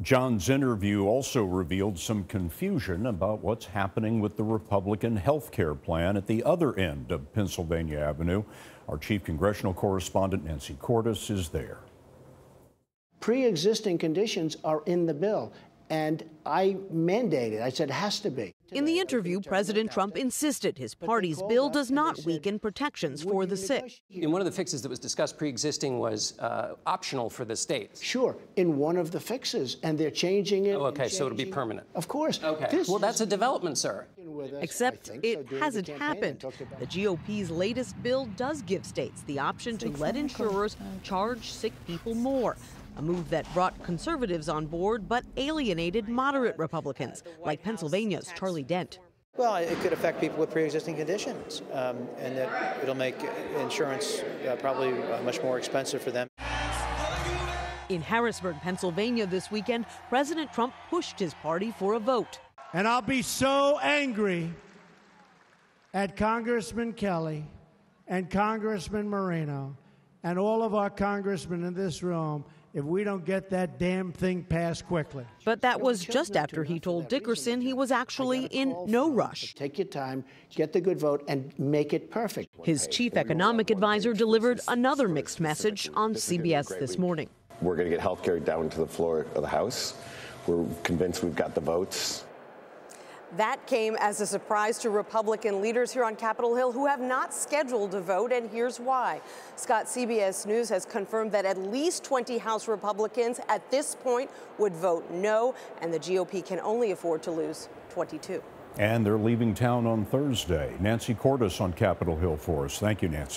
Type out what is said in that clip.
John's interview also revealed some confusion about what's happening with the Republican health care plan at the other end of Pennsylvania Avenue. Our chief congressional correspondent, Nancy Cordes, is there. Pre-existing conditions are in the bill, and I mandated, I said it has to be. In the interview, President Trump insisted his party's bill does not weaken protections for the sick. And one of the fixes that was discussed pre-existing was optional for the states. Sure, in one of the fixes, and they're changing it. Oh, okay, so it'll be permanent. Of course. Okay, well, that's a development, sir. Except it hasn't happened. The GOP's latest bill does give states the option to let insurers charge sick people more. A move that brought conservatives on board but alienated moderate Republicans, like Pennsylvania's Charlie Dent. Well, it could affect people with pre-existing conditions, and that it'll make insurance probably much more expensive for them. In Harrisburg, Pennsylvania this weekend, President Trump pushed his party for a vote. And I'll be so angry at Congressman Kelly and Congressman Moreno and all of our congressmen in this room if we don't get that damn thing passed quickly. But that was just after he told Dickerson he was actually in no rush. Take your time, get the good vote, and make it perfect. His chief economic advisor delivered another mixed message on CBS this morning. We're going to get health care down to the floor of the House. We're convinced we've got the votes. That came as a surprise to Republican leaders here on Capitol Hill who have not scheduled a vote, and here's why. Scott, CBS News has confirmed that at least 20 House Republicans at this point would vote no, and the GOP can only afford to lose 22. And they're leaving town on Thursday. Nancy Cordes on Capitol Hill for us. Thank you, Nancy.